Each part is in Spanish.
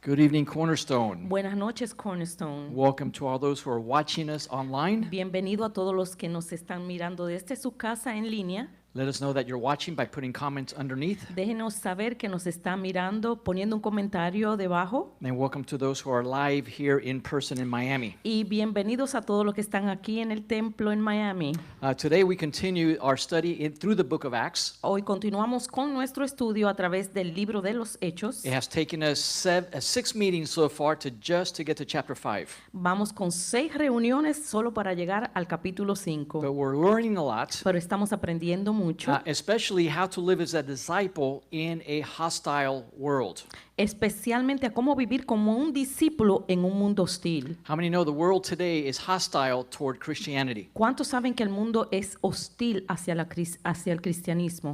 Good evening, Cornerstone. Buenas noches, Cornerstone. Welcome to all those who are watching us online. Bienvenido a todos los que nos están mirando desde su casa en línea. Let us know that you're watching by putting comments underneath. Déjenos saber que nos están mirando poniendo un comentario debajo. And welcome to those who are live here in person in Miami. Y bienvenidos a todos los que están aquí en el templo en Miami. Today we continue our study through the book of Acts. Hoy continuamos con nuestro estudio a través del libro de los Hechos. It has taken us 6 meetings so far to get to chapter 5. Vamos con 6 reuniones solo para llegar al capítulo 5. But we're learning a lot. Pero estamos aprendiendo mucho. Especially how to live as a disciple in a hostile world. Especialmente a cómo vivir como un discípulo en un mundo hostil. How many know the world today is hostile toward Christianity? ¿Cuántos saben que el mundo es hostil hacia el cristianismo?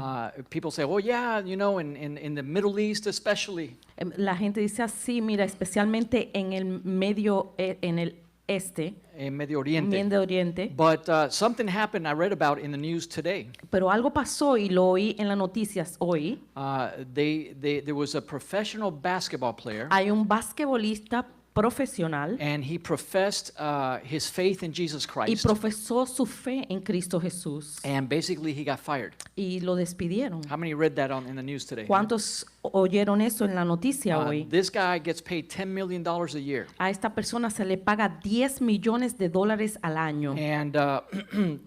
People say, oh yeah, you know, in the Middle East especially. La gente dice así, mira, especialmente en el en el este, En Medio Oriente. Medio Oriente. But something happened I read about in the news today. Pero algo pasó y lo oí en las noticias hoy. There was a professional basketball player. Hay un basquetbolista profesional And he professed his faith in Jesus y Christ. profesó su fe en Cristo Jesús And basically he got fired. y lo despidieron. How many read that in the news today? ¿Cuántos oyeron eso en la noticia hoy? This guy gets paid $10 million a year. A esta persona se le paga $10 millones al año. And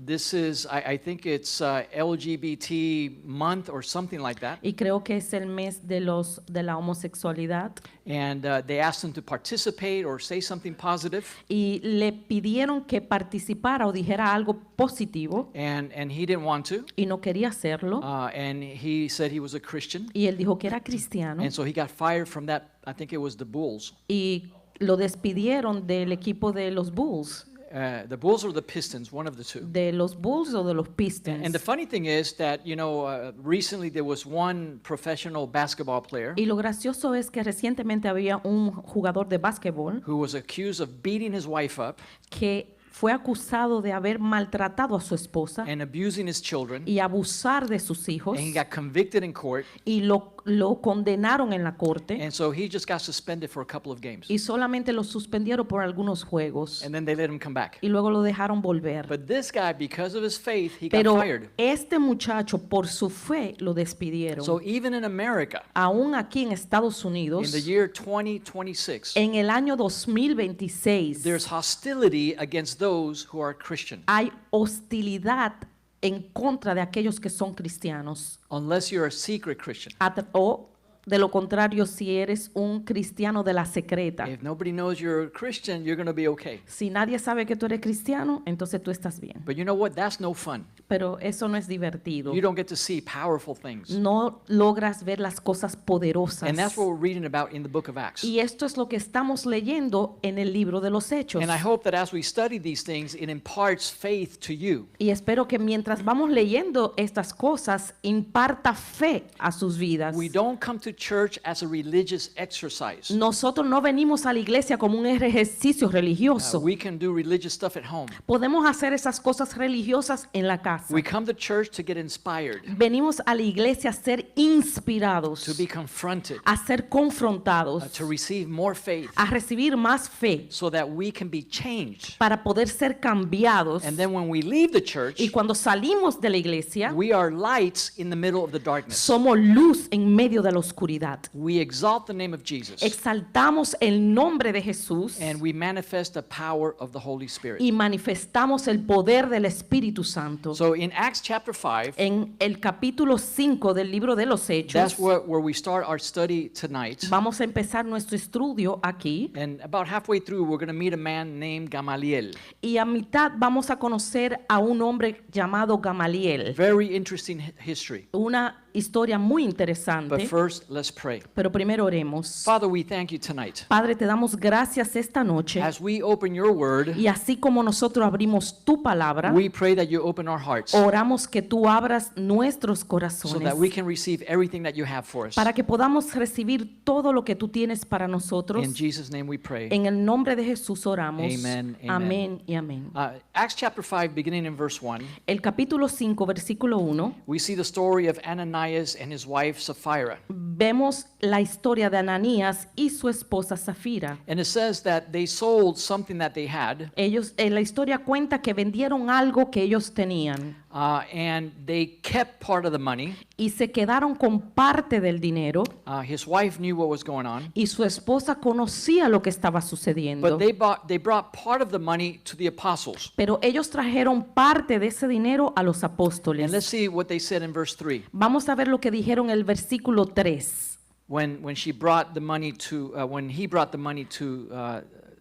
this is, I think it's LGBT month or something like that. Y creo que es el mes de la homosexualidad. And they asked him to participate or say something positive. Y le pidieron que participara o dijera algo positivo. And he didn't want to. Y no quería hacerlo. And he said he was a Christian. Y él dijo que era cristiano. And so he got fired from that, I think it was the Bulls. Y lo despidieron del equipo de los Bulls. The Bulls or the Pistons, one of the two. De los Bulls o de los Pistons. And the funny thing is that, you know, recently there was one professional basketball player Y lo gracioso es que recientemente había un jugador de básquetbol who was accused of beating his wife up que fue acusado de haber maltratado a su esposa and abusing his children. y abusar de sus hijos. And he got convicted in court. Y lo condenaron en la corte. And so he just got suspended for a couple of games. Y solamente lo suspendieron por algunos juegos. And then they let him come back. Y luego lo dejaron volver. But this guy, because of his faith, he got Pero fired. este muchacho, por su fe, lo despidieron. So even in America, Aún aquí en Estados in Unidos, the year 2026, en el año 2026, there's hostility against those who are Christian. hay hostilidad en contra de aquellos que son cristianos. Unless you're a secret Christian. O de lo contrario, si eres un cristiano de la secreta. If nobody knows you're a Christian, you're going to be okay. Si nadie sabe que tú eres cristiano, entonces tú estás bien. But you know what? That's no fun. Pero eso no es divertido. You don't get to see powerful things. No logras ver las cosas poderosas. And that's what we're reading about in the book of Acts. Y esto es lo que estamos leyendo en el libro de los Hechos. And I hope that as we study these things, it imparts faith to you. Y espero que mientras vamos leyendo estas cosas, imparta fe a sus vidas. We don't come to church as a religious exercise. Nosotros no venimos a la iglesia como un ejercicio religioso. We can do religious stuff at home. Podemos hacer esas cosas religiosas en la casa. We come to church to get inspired, Venimos a la iglesia a ser inspirados, to be confronted, a ser confrontados, to receive more faith, a recibir más fe so that we can be changed. para poder ser cambiados. And then when we leave the church, Y cuando salimos de la iglesia, we are lights in the middle of the darkness. somos luz en medio de la oscuridad. We exalt the name of Jesus, Exaltamos el nombre de Jesús and we manifest the power of the Holy Spirit. y manifestamos el poder del Espíritu Santo. So in Acts chapter 5, En el capítulo 5 del libro de los Hechos, that's where we start our study tonight. vamos a empezar nuestro estudio aquí. And about halfway through, we're going to meet a man named Gamaliel. Y a mitad vamos a conocer a un hombre llamado Gamaliel. Very interesting history. Una historia muy But interesante. first, let's pray. Pero primero oremos. Father, we thank you tonight. Padre, te damos gracias esta noche. As we open your word, Y así como nosotros abrimos tu palabra, we pray that you open our hearts oramos que tú abras nuestros so corazones that we can receive everything that you have for us. para que podamos recibir todo lo que tú tienes para nosotros. In Jesus' name we pray. En el nombre de Jesús oramos. Amen, amen. Amén y amén. Acts chapter 5, beginning in verse 1, El capítulo 5, versículo 1, we see the story of Ananias Ananias and his wife Sapphira. Vemos la historia de Ananías y su esposa Zafira. And it says that they sold something that they had, Ellos, la historia cuenta que vendieron algo que ellos tenían and they kept part of the money. y se quedaron con parte del dinero, His wife knew what was going on, y su esposa conocía lo que estaba but sucediendo. they brought part of the money to the apostles. Pero ellos trajeron parte de ese dinero a los And let's apóstoles. see what they said in verse 3. Vamos a ver lo que dijeron en el versículo 3. When he brought the money to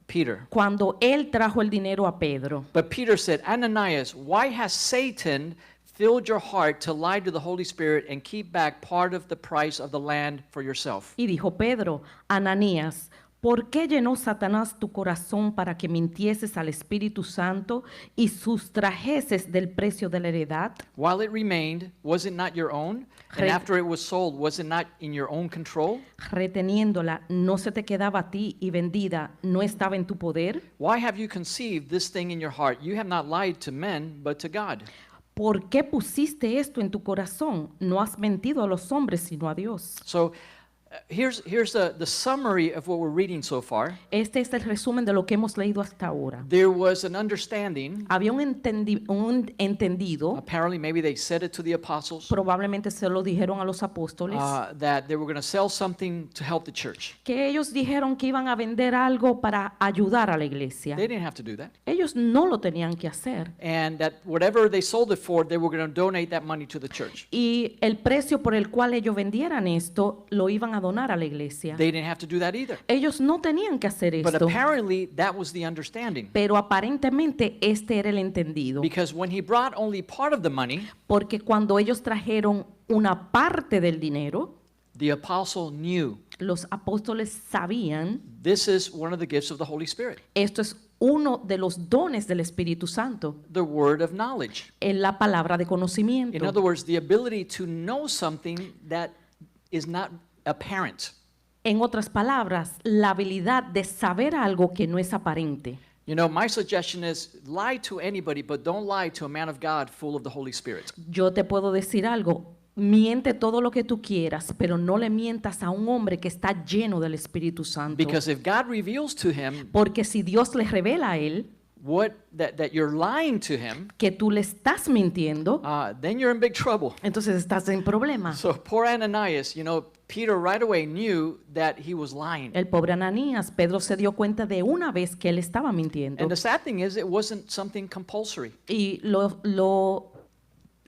Peter. Cuando él trajo el dinero a Pedro. But Peter said, Ananias, why has Satan filled your heart to lie to the Holy Spirit and keep back part of the price of the land for yourself? Y dijo Pedro, Ananías, ¿por qué llenó Satanás tu corazón para que mintieses al Espíritu Santo y sustrajeses del precio de la heredad? While it remained, was it not your own? And Re- after it was sold, was it not in your own control? Reteniéndola, ¿no se te quedaba a ti y vendida no estaba en tu poder? Why have you conceived this thing in your heart? You have not lied to men, but to God. ¿Por qué pusiste esto en tu corazón? No has mentido a los hombres, sino a Dios. So here's the summary of what we're reading so far. Este es el resumen de lo que hemos leído hasta ahora. There was an understanding. Había un entendido, Apparently, maybe they said it to the apostles, probablemente se lo dijeron a los apóstoles, that they were going to sell something to help the church. que ellos dijeron que iban a vender algo para ayudar a la iglesia. They didn't have to do that. Ellos no lo tenían que hacer. And that whatever they sold it for, they were going to donate that money to the church. Y el precio por el cual ellos vendieran esto, lo iban a donar a la iglesia. They didn't have to do that either. Ellos no tenían que hacer But esto, apparently, that was the understanding. pero aparentemente este era el entendido. Because when he brought only part of the money, Porque cuando ellos trajeron una parte del dinero, the apostle knew los apóstoles sabían, this is one of the gifts of the Holy Spirit, esto es uno de los dones del Espíritu Santo, the word of knowledge. en la palabra de In conocimiento. other words, the ability to know something that is not apparent. En otras palabras, la habilidad de saber algo que no es aparente. You know, my suggestion is lie to anybody, but don't lie to a man of God full of the Holy Spirit. Yo te puedo decir algo, miente todo lo que tú quieras, pero no le mientas a un hombre que está lleno del Espíritu Santo. Because if God reveals to him Porque si Dios le revela a él that you're lying to him, que tú le estás mintiendo, then you're in big trouble. entonces estás en problema. So poor Ananias, you know, Peter right away knew that he was lying. El pobre Ananías, Pedro se dio cuenta de una vez que él estaba mintiendo. And the sad thing is, it wasn't something compulsory. Y lo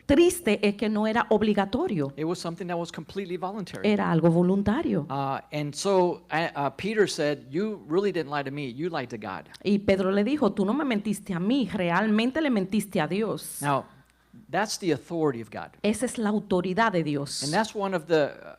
triste es que no era obligatorio, It was something that was completely voluntary. era algo voluntario. And so Peter said, you really didn't lie to me, you lied to God. Y Pedro le dijo, tú no me mentiste a mí, realmente le mentiste a Dios. Now, that's the authority of God. Esa es la autoridad de Dios. And that's one of the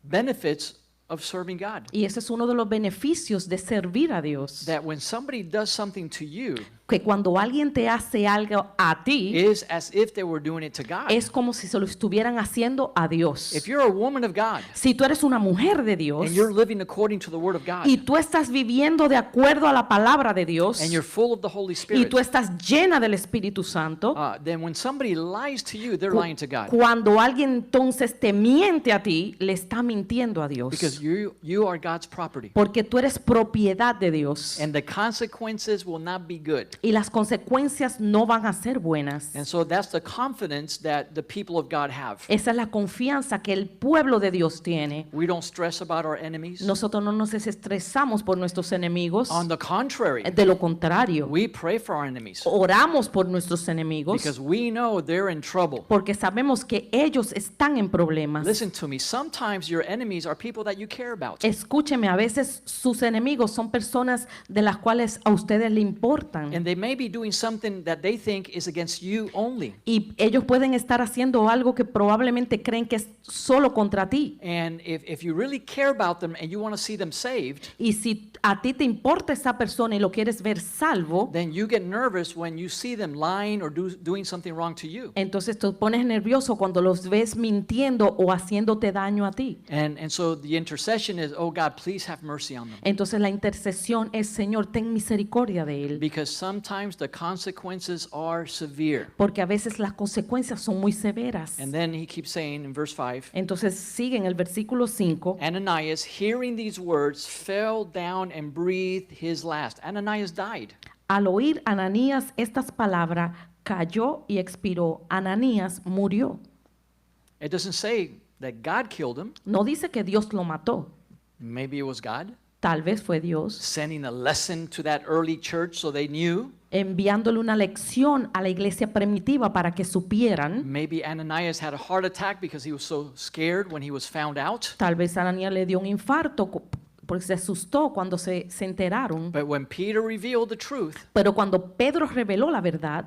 benefits of serving God. Y ese es uno de los beneficios de servir a Dios. That when somebody does something to you, Que cuando alguien te hace algo a ti, is as if they were doing it to God. es como si se lo estuvieran haciendo a Dios. If you're a woman of God Si tú eres una mujer de Dios and you're living according to the Word of God, y tú estás viviendo de acuerdo a la palabra de Dios and you're full of the Holy y Spirit, tú estás llena del Espíritu Santo, then when somebody lies to you, they're lying to God. cuando alguien entonces te miente a ti, le está mintiendo a Dios. Because you are God's property. Porque tú eres propiedad de Dios. And the consequences will not be good. Y las consecuencias no van a ser buenas. And so that's the confidence that the people of God have. Esa es la confianza que el pueblo de Dios tiene. We don't stress about our enemies. Nosotros no nos estresamos por nuestros enemigos. On the contrary, De lo contrario, we pray for our enemies oramos por nuestros enemigos because we know they're in trouble. porque sabemos que ellos están en problemas. Listen to me. Sometimes your enemies are people that you care about. Escúcheme, a veces sus enemigos son personas de las cuales a ustedes le importan. And they may be doing something that they think is against you only. Y ellos pueden estar haciendo algo que probablemente creen que es solo contra ti. And if you really care about them and you want to see them saved, Y si a ti te importa esa persona y lo quieres ver salvo, then you get nervous when you see them lying or doing something wrong to you. entonces te pones nervioso cuando los ves mintiendo o haciéndote daño a ti. And so the intercession is, oh God, please have mercy on them. Entonces la intercesión es, Señor, ten misericordia de él. Because sometimes the consequences are severe. Porque a veces las consecuencias son muy severas. And then he keeps saying in verse 5, Entonces sigue en el versículo 5. Ananias, hearing these words, fell down and breathed his last. Ananias died. Al oír Ananías estas palabras, cayó y expiró. Ananías murió. It doesn't say that God killed him. No dice que Dios lo mató. Maybe it was God Tal vez fue Dios sending a lesson to that early church so they knew. enviándole una lección a la iglesia primitiva para que supieran. Maybe Ananias had a heart attack because he was so scared when he was found out. Tal vez Ananías le dio un infarto porque se asustó cuando se enteraron. But when Peter revealed the truth, Pero cuando Pedro reveló la verdad,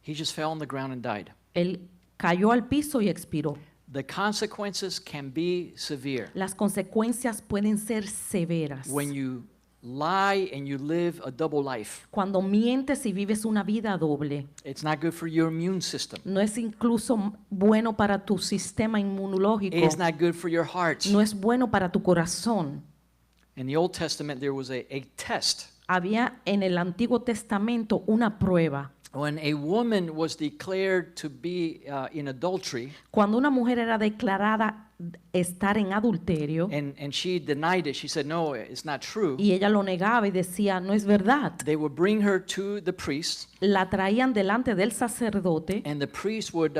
he just fell on the ground and died. él cayó al piso y expiró. The consequences can be severe. Las consecuencias pueden ser severas. When you lie and you live a double life, Cuando mientes y vives una vida doble, it's not good for your immune system. no es incluso bueno para tu sistema inmunológico, It's not good for your heart. no es bueno para tu corazón. In the Old Testament, there was a test. Había en el Antiguo Testamento una prueba. When a woman was declared to be in adultery, Cuando una mujer era declarada estar en adulterio and she denied it, she said, no, it's not true. y ella lo negaba y decía, no es verdad, They would bring her to the priest, la traían delante del sacerdote and the priest would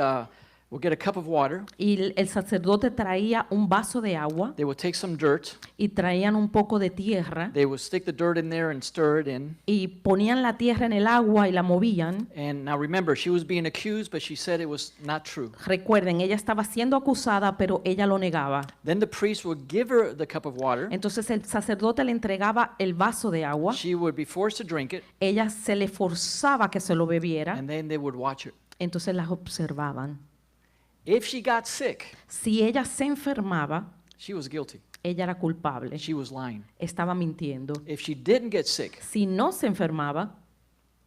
get a cup of water. y el sacerdote traía un vaso de agua They would take some dirt. y traían un poco de tierra They would stick the dirt in there and stir it in. y ponían la tierra en el agua y la movían. And now remember, she was being accused, but she said it was not true. Recuerden, ella estaba siendo acusada, pero ella lo negaba. Then the priest would give her the cup of water. Entonces el sacerdote le entregaba el vaso de agua, She would be forced to drink it, ella se le forzaba que se lo bebiera, and then they would watch her. entonces las observaban. If she got sick, Si ella se enfermaba, she was guilty. ella era culpable, She was lying. estaba mintiendo. If she didn't get sick, Si no se enfermaba,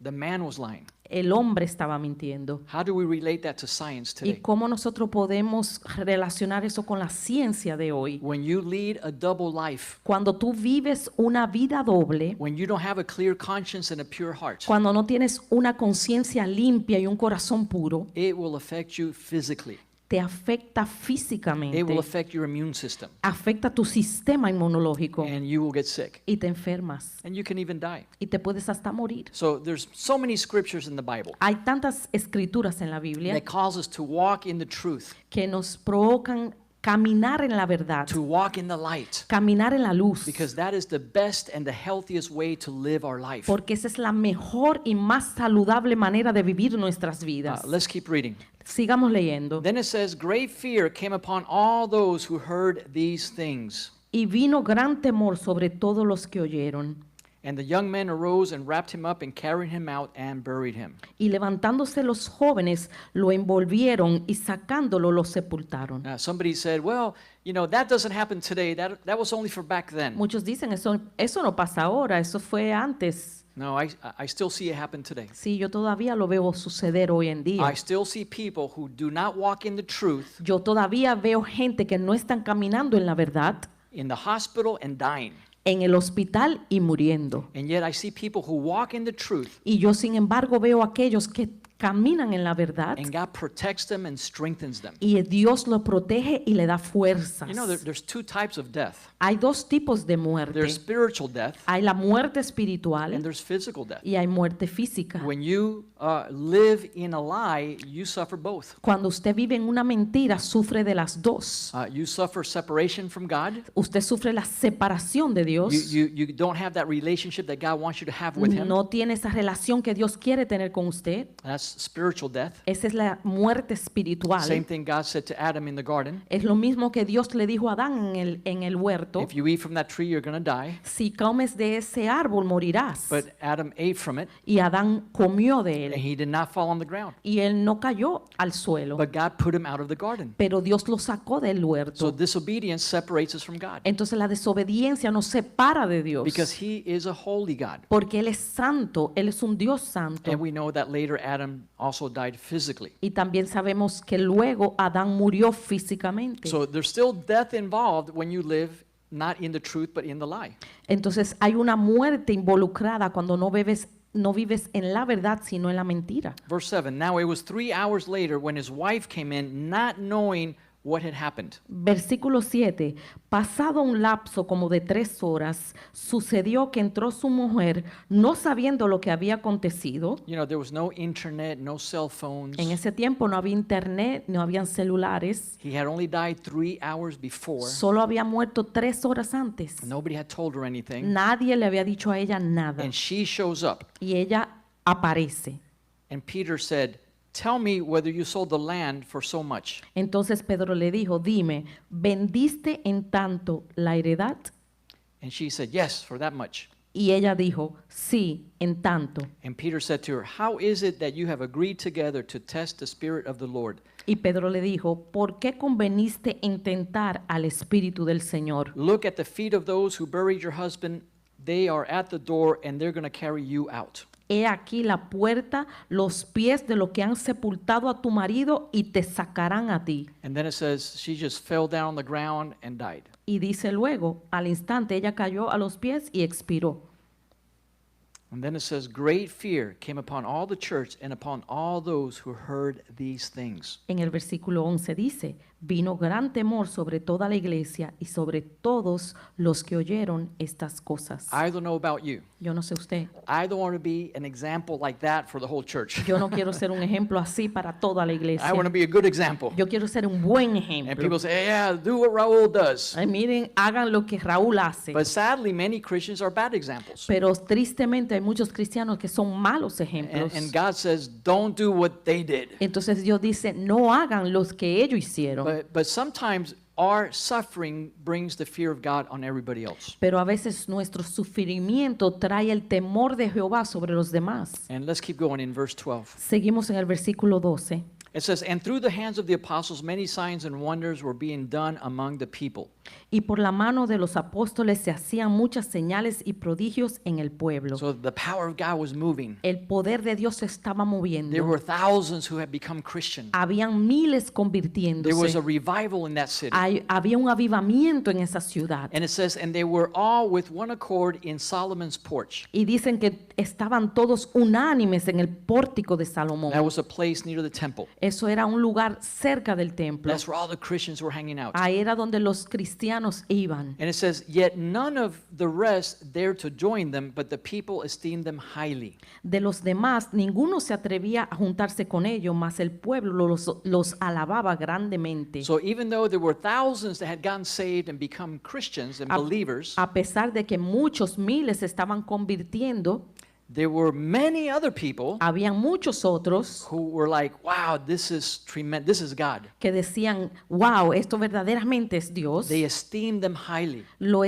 the man was lying. el hombre estaba mintiendo. How do we relate that to science ¿Y today? cómo nosotros podemos relacionar eso con la ciencia de hoy? When you lead a double life, Cuando tú vives una vida doble, when you don't have a clear conscience and a pure heart, cuando no tienes una conciencia limpia y un corazón puro, it will affect you physically. te afecta It will físicamente, affect your immune system, afecta tu sistema inmunológico and you will get sick, y te enfermas and you can even die. y te puedes hasta morir. So there's so many scriptures in the Bible Hay tantas escrituras en la Biblia that calls us to walk in the truth, que nos provocan caminar en la verdad, to walk in the light, caminar en la luz, because that is the best and the healthiest way to live our life. porque esa es la mejor y más saludable manera de vivir nuestras vidas. Let's keep reading. Sigamos leyendo. Then it says, great fear came upon all those who heard these things. Y vino gran temor sobre todos los que oyeron. And the young men arose and wrapped him up and carried him out and buried him. Y levantándose los jóvenes, lo envolvieron y sacándolo lo sepultaron. Now, somebody said, well, you know, that doesn't happen today. That was only for back then. Muchos dicen, eso no pasa ahora, eso fue antes. No, I still see it happen today. Sí, yo todavía lo veo suceder hoy en día. I still see people who do not walk in the truth Yo todavía veo gente que no están caminando en la verdad, in the hospital and dying. en el hospital y muriendo. And yet I see people who walk in the truth, Y yo, sin embargo, veo aquellos que caminan en la verdad and God protects them and strengthens them. y Dios lo protege y le da fuerzas. You know, there's two types of death. Hay dos tipos de muerte. There's spiritual death Hay la muerte and espiritual there's physical death. y hay muerte física. When you live in a lie, you suffer both. Cuando usted vive en una mentira, sufre de las dos. You suffer separation from God. Usted sufre la separación de Dios. You don't have that relationship that God wants you to have with Him. No tiene esa relación que Dios quiere tener con usted. That's spiritual death. Esa es la muerte espiritual. Same thing God said to Adam in the garden. Es lo mismo que Dios le dijo a Adán en el huerto. If you eat from that tree, you're going to die. Si comes de ese árbol, morirás. But Adam ate from it, Y Adán comió de and él. he did not fall on the ground. Y él no cayó al suelo. But God put him out of the garden. Pero Dios lo sacó del So huerto. disobedience separates us from God. Entonces la desobediencia nos separa de Dios. Because He is a holy God. Porque Él es santo, Él es un Dios santo. And we know that later Adam also died physically. Y también sabemos que luego Adán murió físicamente. So there's still death involved when you live not in the truth, but in the lie. Entonces hay una muerte involucrada cuando no vives en la verdad, sino en la mentira. Verse 7, now it was 3 hours later when his wife came in, not knowing what had happened. Versículo 7. Pasado un lapso como de 3 horas, sucedió que entró su mujer, no sabiendo lo que había acontecido. You know, there was no internet, no cell phones. En ese tiempo no había internet, no habían celulares. He had only died 3 hours before. Solo había muerto 3 horas antes. Nobody had told her anything. Nadie le había dicho a ella nada. And she shows up. Y ella aparece. And Peter said, tell me whether you sold the land for so much. Entonces Pedro le dijo, dime, ¿vendiste en tanto la heredad? And she said, yes, for that much. Y ella dijo, sí, en tanto. And Peter said to her, how is it that you have agreed together to test the Spirit of the Lord? Y Pedro le dijo, ¿por qué conveniste en tentar al Espíritu del Señor? Look at the feet of those who buried your husband. They are at the door and they're going to carry you out. He aquí la puerta, los pies de los que han sepultado a tu marido y te sacarán a ti. And then it says she just fell down on the ground and died. Y dice luego, al instante ella cayó a los pies y expiró. And then it says great fear came upon all the church and upon all those who heard these things. En el versículo 11 dice, vino gran temor sobre toda la iglesia y sobre todos los que oyeron estas cosas. I don't know about you. Yo no sé usted. I don't want to be an example like that for the whole church. Yo no quiero ser un ejemplo así para toda la iglesia. I want to be a good example. Yo quiero ser un buen And ejemplo. people say, yeah, do what Raul does. Ay, miren, hagan lo que Raúl hace. But sadly, many Christians are bad examples. Pero tristemente hay muchos cristianos que son malos ejemplos. And God says, don't do what they did. Entonces Dios dice, no hagan los que ellos hicieron. But sometimes our suffering brings the fear of God on everybody else. Pero a veces nuestro sufrimiento trae el temor de Jehová sobre los demás. And let's keep going in verse 12. Seguimos en el versículo 12. It says, and through the hands of the apostles, many signs and wonders were being done among the people. Y por la mano de los apóstoles se hacían muchas señales y prodigios en el pueblo. So the power of God was moving. El poder de Dios se estaba There moviendo. were thousands who had become Christian. Habían miles There was a convirtiéndose. revival in that city. Había un avivamiento en esa ciudad. And it says, and they were all with one accord in Solomon's porch. Y dicen que estaban todos unánimes en el pórtico de Salomón. That was a place near the temple. Eso era un lugar cerca del templo. That's where all the Christians were hanging out. Ahí era donde los cristianos iban. And it says, yet none of the rest dared to join them, but the people esteemed them highly. De los demás, ninguno se atrevía a juntarse con ellos, mas el pueblo los alababa grandemente. So even though there were thousands that had gotten saved and become Christians and believers, A pesar de que muchos miles se estaban convirtiendo, there were many other people habían muchos otros who were like, wow, this is tremendous. This is God. que decían, wow, esto verdaderamente es Dios. They esteemed them highly. Lo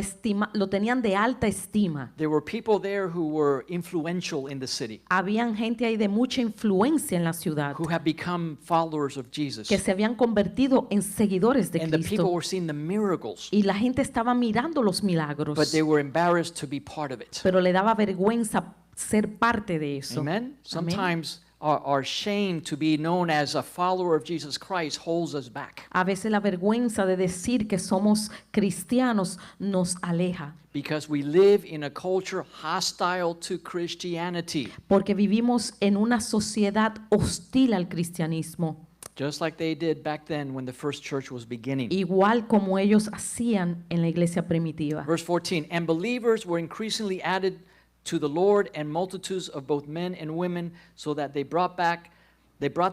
tenían de alta estima. There were people there who were influential in the city, Habían gente ahí de mucha influencia en la ciudad who had become followers of Jesus. que se habían convertido en seguidores de And the people Cristo. were seeing the miracles, Y la gente estaba mirando los milagros, but they were embarrassed to be part of it. pero le daba vergüenza ser parte de eso. Amen? Amén. Sometimes our shame to be known as a follower of Jesus Christ holds us back A veces la vergüenza de decir que somos cristianos nos aleja, because we live in a culture hostile to Christianity, porque vivimos en una sociedad hostil al cristianismo, just like they did back then when the first church was beginning. igual como ellos hacían en la iglesia primitiva. Verse 14, and believers were increasingly added to the Lord, and multitudes of both men and women, so that they brought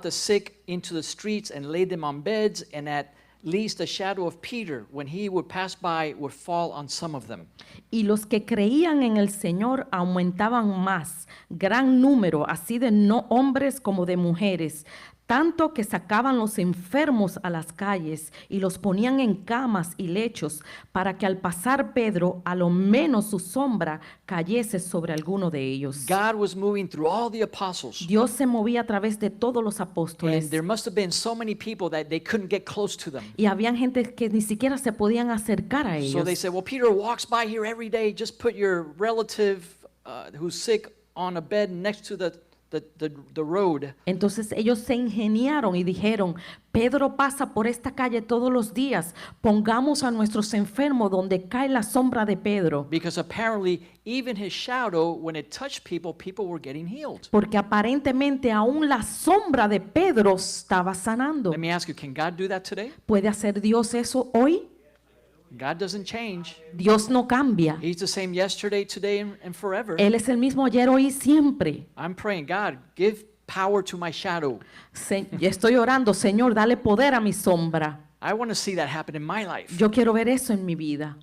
the sick into the streets and laid them on beds, and at least the shadow of Peter, when he would pass by, would fall on some of them. Y los que creían en el Señor aumentaban más, gran número, así de no hombres como de mujeres, tanto que sacaban los enfermos a las calles y los ponían en camas y lechos, para que al pasar Pedro, a lo menos su sombra cayese sobre alguno de ellos. God was moving through all the apostles, Dios se movía a través de todos los and apóstoles. there must have been so many people that they couldn't get close to them. Y habían gente que ni siquiera se podían acercar a So they ellos. said, well, Peter walks by here every day. Just put your relative who's sick on a bed next to the road. Entonces ellos se ingeniaron y dijeron, Pedro pasa por esta calle todos los días, pongamos a nuestros enfermos donde cae la sombra de Pedro. Because apparently, even his shadow, when it touched people, people were getting healed. Porque aparentemente aún la sombra de Pedro estaba sanando. Let me ask you, can God do that today? ¿Puede hacer Dios eso hoy? God doesn't change. Dios no cambia. He's the same yesterday, today, and forever. Él es el mismo ayer, hoy y siempre. I'm praying, God, give power to my shadow. Estoy orando, Señor, dale poder a mi sombra. I want to see that happen in my life. Yo quiero ver eso en mi vida.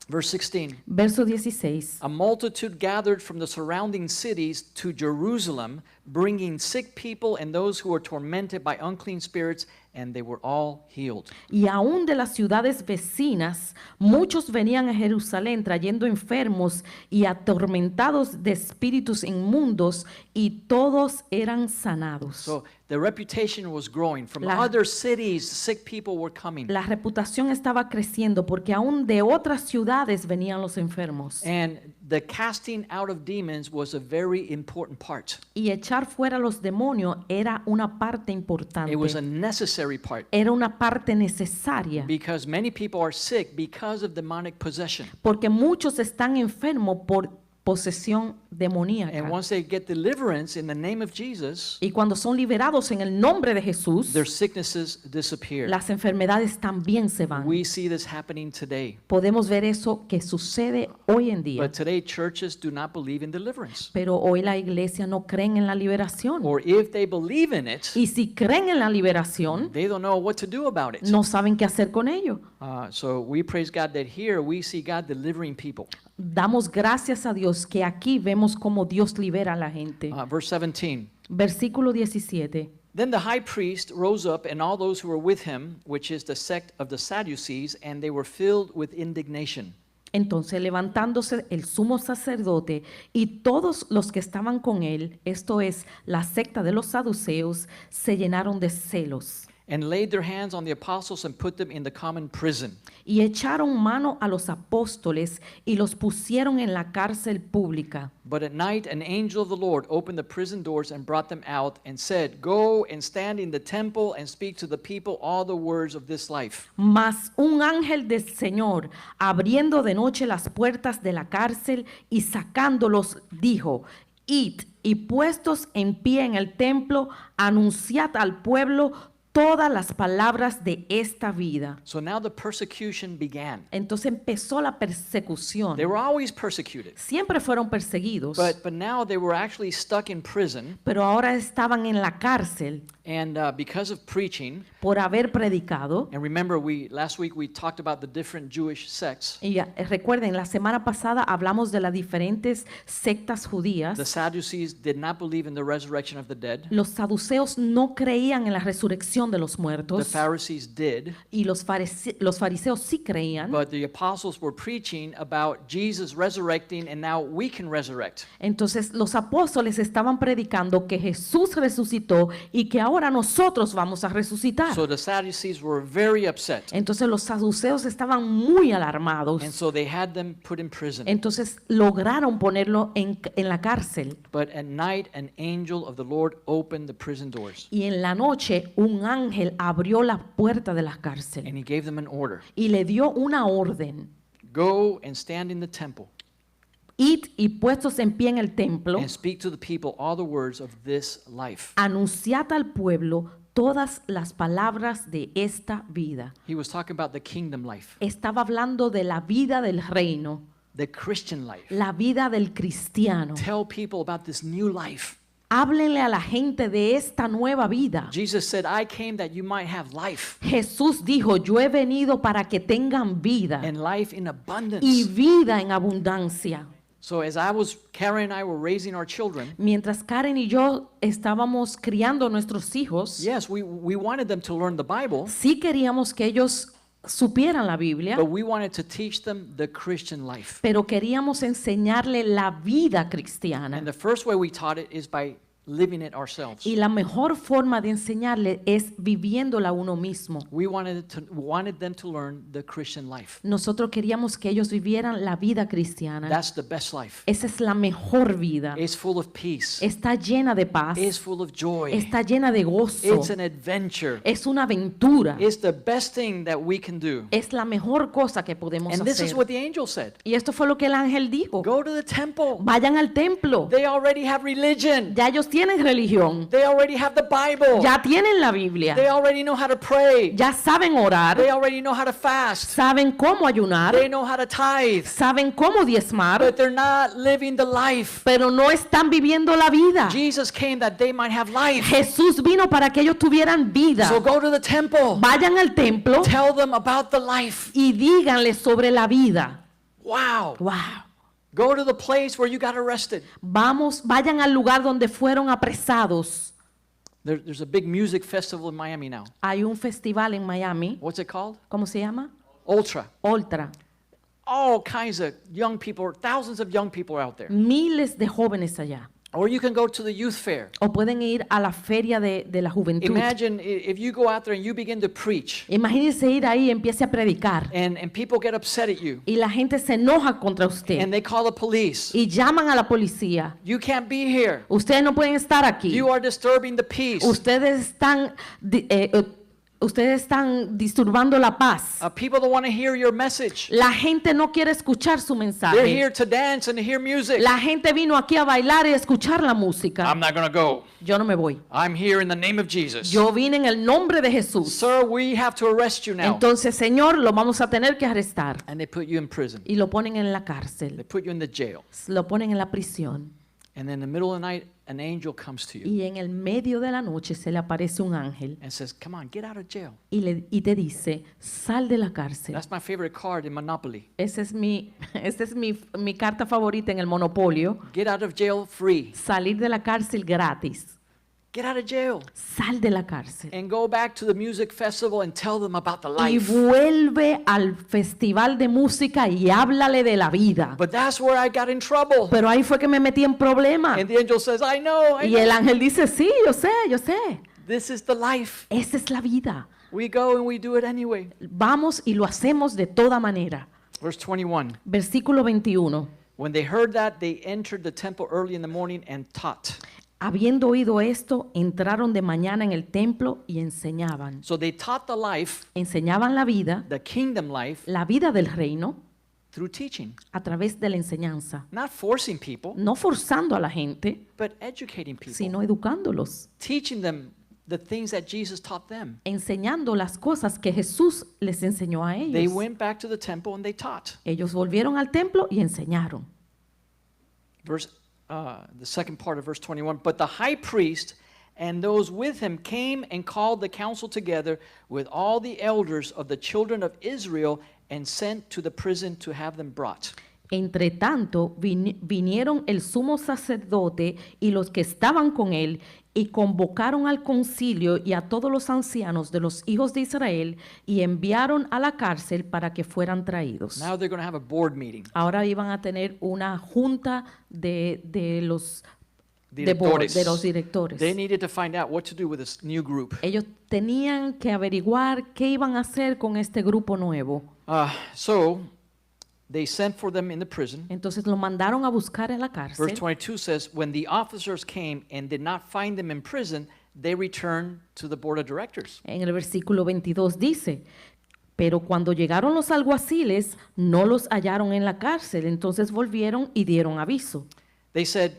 Verse 16. Verso 16. A multitude gathered from the surrounding cities to Jerusalem, bringing sick people and those who were tormented by unclean spirits, and they were all healed. Y aún de las ciudades vecinas, muchos venían a Jerusalén trayendo enfermos y atormentados de espíritus inmundos, y todos eran sanados. So the reputation was growing. From La- other cities, sick people were coming. La reputación estaba creciendo porque aún de otras ciudades venían los enfermos. And the casting out of demons was a very important part. Y echar fuera los demonios era una parte importante. It was a necessary part Era una parte necesaria. because many people are sick because of demonic possession. Porque muchos están enfermos por posesión And demoníaca. once they get deliverance in the name of Jesus, Y cuando son liberados en el nombre de Jesús, their sicknesses disappear. las enfermedades también se van. We see this happening today. Podemos ver eso que sucede hoy en día. But today, churches do not believe in deliverance. Pero hoy la iglesia no creen en la liberación. Or if they believe in it, Y si creen en la liberación, they don't know what to do about it. no saben qué hacer con ello. So we praise God that here we see God delivering people. Damos gracias a Dios que aquí vemos cómo Dios libera a la gente. Verse 17. Versículo 17. Then the high priest rose up and all those who were with him, which is the sect of the Sadducees, and they were filled with indignation. Entonces levantándose el sumo sacerdote y todos los que estaban con él, esto es, la secta de los saduceos, se llenaron de celos And laid their hands on the apostles and put them in the common prison. y echaron mano a los apóstoles y los pusieron en la cárcel pública. But at night an angel of the Lord opened the prison doors and brought them out and said, Go and stand in the temple and speak to the people all the words of this life. Mas un ángel del Señor, abriendo de noche las puertas de la cárcel y sacándolos, dijo, Id y puestos en pie en el templo, anunciad al pueblo todas las palabras de esta vida. So now the persecution began. Entonces empezó la persecución. They were always persecuted, Siempre fueron perseguidos, but now they were actually stuck in prison. pero ahora estaban en la cárcel And because of preaching, por haber predicado. and remember last week we talked about the different Jewish sects. Y recuerden, la semana pasada hablamos de las diferentes sectas judías. The Sadducees did not believe in the resurrection of the dead. Los saduceos no creían en la resurrección de los The muertos Pharisees did, y los fariseos sí creían. but the apostles were preaching about Jesus resurrecting and now we can resurrect. Entonces los apóstoles estaban predicando que Jesús resucitó y que ahora nosotros vamos a resucitar. So the Sadducees were very upset. Entonces los saduceos estaban muy alarmados. And so they had them put in prison. Entonces lograron ponerlo en la cárcel. But at night, an angel of the Lord opened the prison doors. Y en la noche un ángel abrió la puerta de la cárcel And he gave them an order. y le dio una orden. Go and stand in the temple Id y puestos en pie en el templo, and speak to the people all the words of this life. anunciad al pueblo todas las palabras de esta vida. He was talking about the kingdom life, Estaba hablando de la vida del reino, the Christian life. la vida del cristiano. Tell people about this new life. Háblenle a la gente de esta nueva vida. Jesus said, I came that you might have life Jesús dijo, yo he venido para que tengan vida and life in y abundance. vida en abundancia. So as Karen and I were raising our children, Mientras Karen y yo estábamos criando a nuestros hijos, yes, we wanted them to learn the Bible, sí queríamos que ellos supieran la Biblia, but we wanted to teach them the Christian life. pero queríamos enseñarle la vida cristiana. And the first way we taught it is by living it ourselves. Y la mejor forma de enseñarle es viviéndola uno mismo. We wanted them to learn the Christian life. Nosotros queríamos que ellos vivieran la vida cristiana. That's the best life. Esa es la mejor vida. It's full of peace. Está llena de paz. It's full of joy. Está llena de gozo. It's an adventure. Es una aventura. It's the best thing that we can do. Es la mejor cosa que podemos And this is hacer. what the angel said. Y esto fue lo que el ángel dijo. Go to the temple. Vayan al templo. They already have religion. Ya ellos tienen religión. They already have the Bible. Ya tienen la Biblia. They already know how to pray. Ya saben orar. They already know how to fast. Saben cómo ayunar. They know how to tithe. Saben cómo diezmar. But they're not living the life. Pero no están viviendo la vida. Jesus came that they might have life. Jesús vino para que ellos tuvieran vida. So go to the temple. Vayan al templo Tell them about the life. y díganle sobre la vida. Wow. Wow. Go to the place where you got arrested. Vayan al lugar donde fueron apresados. There's a big music festival in Miami now. Hay un festival en Miami. What's it called? ¿Cómo se llama? Ultra. Ultra. All kinds of young people, thousands of young people are out there. Miles de jóvenes allá. Or you can go to the youth fair. O pueden ir a la feria de la juventud. Imagine if you go out there and you begin to preach Imagínense ir ahí y empiece a predicar. and people get upset at you Y la gente se enoja contra usted. and they call the police. Y llaman a la policía. You can't be here. Ustedes no pueden estar aquí. You are disturbing the peace. Ustedes están disturbando la paz. People don't want to hear your message. La gente no quiere escuchar su They're mensaje. here to dance and to hear music. La gente vino aquí a bailar y a escuchar la música. I'm not going to go. Yo no me voy. I'm here in the name of Jesus. Yo vine en el nombre de Jesús. Sir, we have to arrest you now. Entonces, Señor, lo vamos a tener que arrestar. And they put you in prison. Y lo ponen en la They cárcel. put you in the jail. Lo ponen en la prisión. And then in the middle of the night, an angel comes to you Y en el medio de la noche se le aparece un ángel and says, come on, get out of jail. y te dice, sal de la cárcel. That's my favorite card in Monopoly. Esa es mi carta favorita en el Monopolio. Get out of jail free. Salir de la cárcel gratis. Get out of jail. Sal de la cárcel. And go back to the music festival and tell them about the Y life. vuelve al festival de música y háblale de la vida. But that's where I got in trouble. Pero ahí fue que me metí en problema. And the angel says, I know. Y el ángel dice, sí, yo sé, yo sé. This is the life. Esa es la vida. We go and we do it anyway. Vamos y lo hacemos de toda manera. Verse 21. Versículo 21. When they heard that, they entered the temple early in the morning and taught. Habiendo oído esto, entraron de mañana en el templo y enseñaban. So they taught the life, Enseñaban la vida the kingdom life, del reino, through teaching. a través de la enseñanza. Not forcing people, No forzando a la gente, but educating people. sino educándolos. Teaching them the things that Jesus taught them. Enseñando las cosas que Jesús les enseñó a They ellos. went back to the temple and they taught. Ellos volvieron al templo y enseñaron. The second part of verse 21. But the high priest and those with him came and called the council together with all the elders of the children of Israel and sent to the prison to have them brought. Entre tanto, vinieron el sumo sacerdote y los que estaban con él y convocaron al concilio y a todos los ancianos de los hijos de Israel y enviaron a la cárcel para que fueran traídos. Now they're going to have a board meeting. Ahora iban a tener una junta de los Directores. directores. They needed to find out what to do with this new group. Ellos tenían que averiguar qué iban a hacer con este grupo nuevo. So they sent for them in the prison. Entonces lo mandaron a buscar en la Verse cárcel. 22 says, when the officers came and did not find them in prison, they returned to the board of directors. En el versículo 22 dice, pero cuando llegaron los alguaciles, no los hallaron en la cárcel, entonces volvieron y dieron aviso. They said,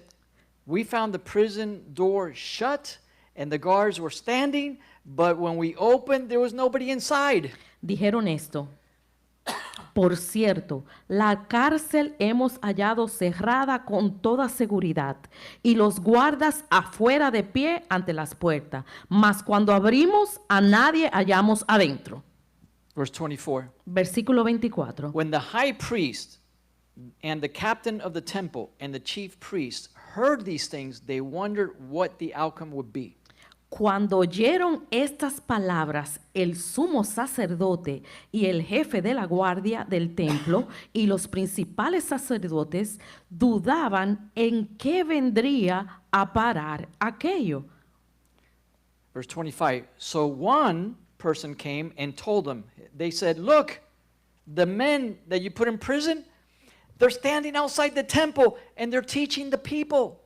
we found the prison door shut and the guards were standing, but when we opened, there was nobody inside. Dijeron esto. Por cierto, la cárcel hemos hallado cerrada con toda seguridad y los guardas afuera de pie ante las puertas, mas cuando abrimos a nadie hallamos adentro. Verse 24. Versículo 24. When the high priest and the captain of the temple and the chief priest heard these things, they wondered what the outcome would be. Cuando oyeron estas palabras, el sumo sacerdote y el jefe de la guardia del templo y los principales sacerdotes dudaban en qué vendría a parar aquello. Verse 25. So one person came and told them, they said, look, the men that you put in prison, they're standing outside the temple and they're teaching the people.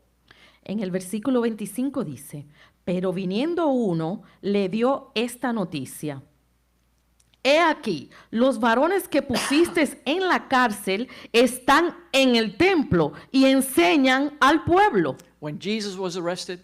En el versículo 25 dice, pero viniendo uno le dio esta noticia. He aquí, los varones que pusiste en la cárcel están en el templo y enseñan al pueblo. When Jesus was arrested,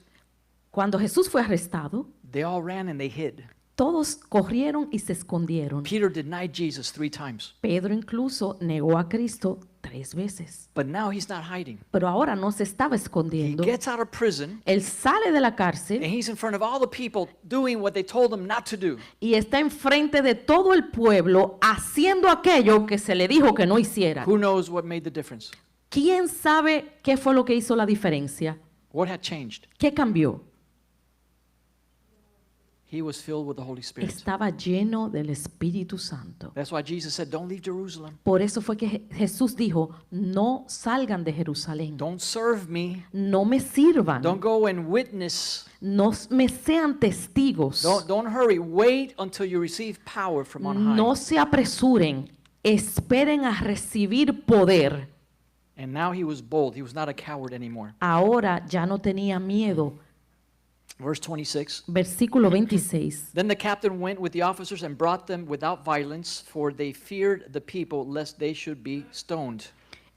Cuando Jesús fue arrestado, they all ran and they hid. todos corrieron y se escondieron. Peter denied Jesus 3 times. Pedro incluso negó a Cristo 3 veces. But now he's not hiding. Pero ahora no se estaba He escondiendo. gets out of prison Él sale de la and cárcel he's in front of all the people doing what they told him not to do. y está enfrente de todo el pueblo haciendo aquello que se le dijo que no hiciera. Who knows what made the difference? ¿Quién sabe qué fue lo que hizo la diferencia? What had changed? ¿Qué cambió? He was filled with the Holy Spirit. Estaba lleno del Espíritu Santo. That's why Jesus said, don't leave Jerusalem. Por eso fue que Jesús dijo, no salgan de Jerusalén, Don't serve me. no me sirvan, Don't go and witness. no me sean testigos, Don't hurry. Wait until you receive power from on high. no se apresuren, esperen a recibir poder. And now he was bold. He was not a coward anymore. Ahora ya no tenía miedo. Verse 26. Versículo 26. Then the captain went with the officers and brought them without violence, for they feared the people, lest they should be stoned.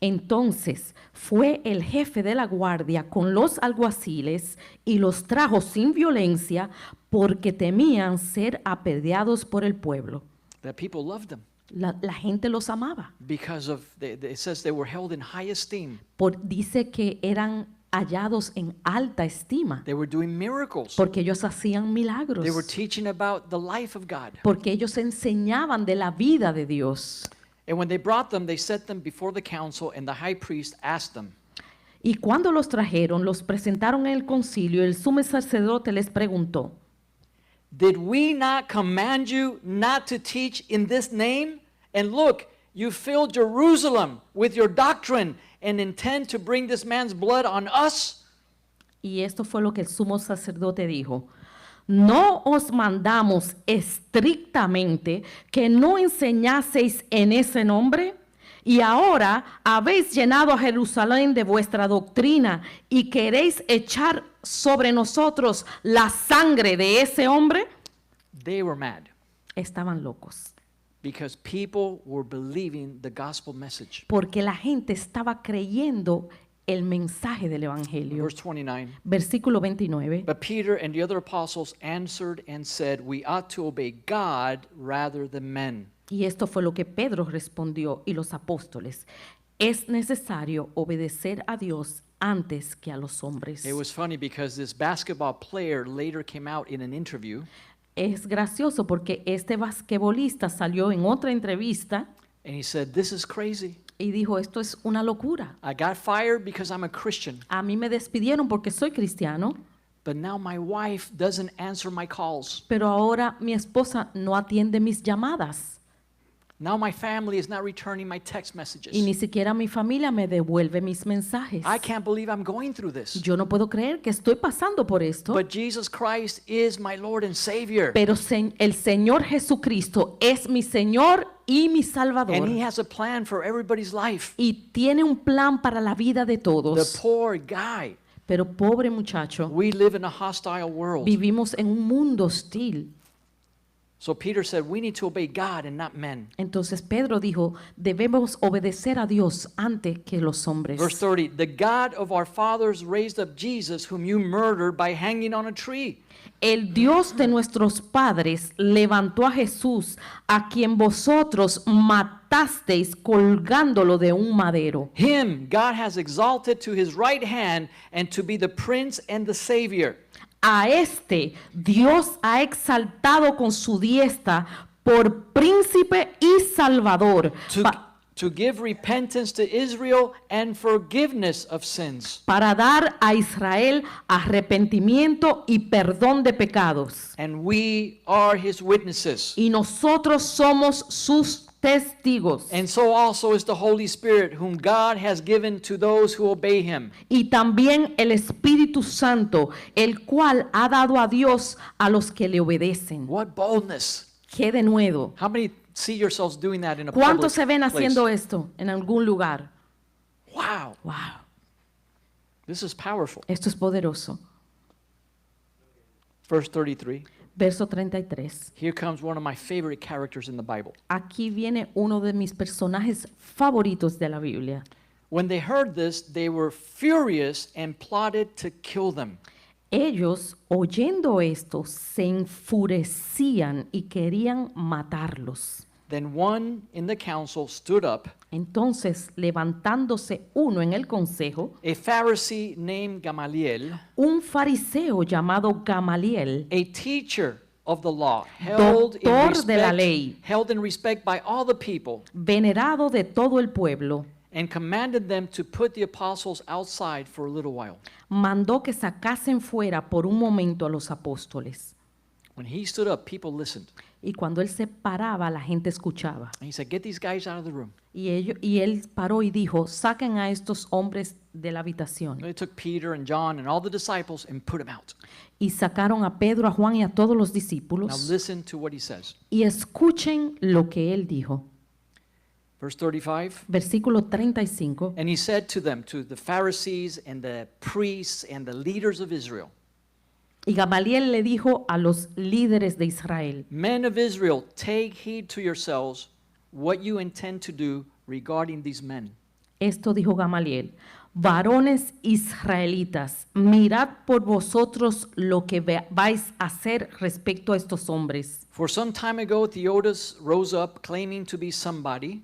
Entonces fue el jefe de la guardia con los alguaciles y los trajo sin violencia porque temían ser apedreados por el pueblo. The people loved them La gente los amaba. because of, it says they were held in high esteem. Dice que eran hallados en alta estima They were doing miracles. porque ellos hacían milagros, They were teaching about the life of God. porque ellos enseñaban de la vida de Dios. And when they brought them, they set them before the council, and the high priest asked them, Y cuando los trajeron, los presentaron en el concilio. El sumo sacerdote les preguntó, did we not command you not to teach in this name? And look, you filled Jerusalem with your doctrine and intend to bring this man's blood on us? y esto fue lo que el sumo sacerdote dijo, ¿no os mandamos estrictamente que no enseñaseis en ese nombre? Y ahora habéis llenado a Jerusalén de vuestra doctrina y queréis echar sobre nosotros la sangre de ese hombre. They were mad Estaban locos, because people were believing the gospel message. porque la gente estaba creyendo el mensaje del Evangelio. Verse 29. Versículo 29. But Peter and the other apostles answered and said, we ought to obey God rather than men. Y esto fue lo que Pedro respondió y los apóstoles. Es necesario obedecer a Dios antes que a los hombres. It was funny because this basketball player later came out in an interview Es gracioso porque este basquetbolista salió en otra entrevista and he said, this is crazy. y dijo, esto es una locura. I got fired because I'm a Christian, A mí me despidieron porque soy cristiano, but now my wife doesn't answer my calls. pero ahora mi esposa no atiende mis llamadas Now my family is not returning my text y messages. ni siquiera mi familia me devuelve mis mensajes. I can't believe I'm going through this. Yo no puedo creer que estoy pasando por esto. But Jesus Christ is my Lord and Savior. Pero el Señor Jesucristo es mi Señor y mi Salvador. And He has a plan for everybody's life. Y tiene un plan para la vida de The todos. poor guy. Pero pobre muchacho, We live in a hostile world. vivimos en un mundo hostil. So Peter said, we need to obey God and not men. Entonces Pedro dijo, debemos obedecer a Dios antes que los hombres. Verse 30, the God of our fathers raised up Jesus, whom you murdered by hanging on a tree. El Dios de nuestros padres levantó a Jesús, a quien vosotros matasteis colgándolo de un madero. Him God has exalted to His right hand and to be the Prince and the Savior. A este Dios ha exaltado con su diestra por príncipe y salvador, To- to give repentance to Israel and forgiveness of sins. para dar a Israel arrepentimiento y perdón de pecados. And we are his witnesses. Y nosotros somos sus testigos. And so also is the Holy Spirit, whom God has given to those who obey him. Y también el Espíritu Santo, el cual ha dado a Dios a los que le obedecen. What boldness. ¡Qué denuedo! How many see yourselves doing that in a ¿Cuántos public se ven place? haciendo esto en algún lugar? Wow, ¡Wow! this is powerful. Esto es poderoso. Verse 33. Verso 33. Here comes one of my favorite characters in the Bible. Aquí viene uno de mis personajes favoritos de la Biblia. When they heard this, they were furious and plotted to kill them. Ellos, oyendo esto, se enfurecían y querían matarlos. Then one in the council stood up, Entonces, levantándose uno en el consejo, a Pharisee named Gamaliel, un fariseo llamado Gamaliel, a teacher of the law, held Doctor de la in ley. respect, held in respect by all the people, venerado de todo el pueblo, and commanded them to put the apostles outside for a little while. mandó que sacasen fuera por un momento a los apóstoles. When he stood up, people listened. Y cuando él se paraba, la gente escuchaba. And he said, "Get these guys out of the room." Y él paró y dijo, saquen a estos hombres de la habitación. They took Peter and John and all the disciples and put them out. Y sacaron a Pedro, a Juan y a todos los Now discípulos. listen to what he says. Y escuchen lo que él dijo. Verse 35. Versículo 35. And he said to them, to the Pharisees and the priests and the leaders of Israel, Y Gamaliel le dijo a los líderes de Israel, "Men of Israel, take heed to yourselves what you intend to do regarding these men. esto dijo Gamaliel, varones israelitas, mirad por vosotros lo que vais a hacer respecto a estos hombres. For some time ago, Theudas rose up claiming to be somebody,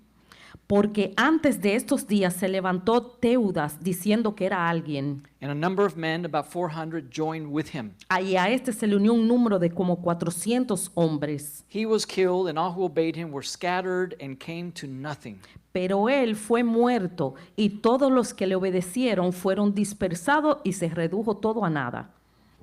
Porque antes de estos días se levantó Teudas diciendo que era alguien. and a number of men, about 400, joined with him. Y a este se le unió un número de como 400 hombres. He was killed, and all who obeyed him were scattered and came to nothing. Pero él fue muerto y todos los que le obedecieron fueron dispersados y se redujo todo a nada.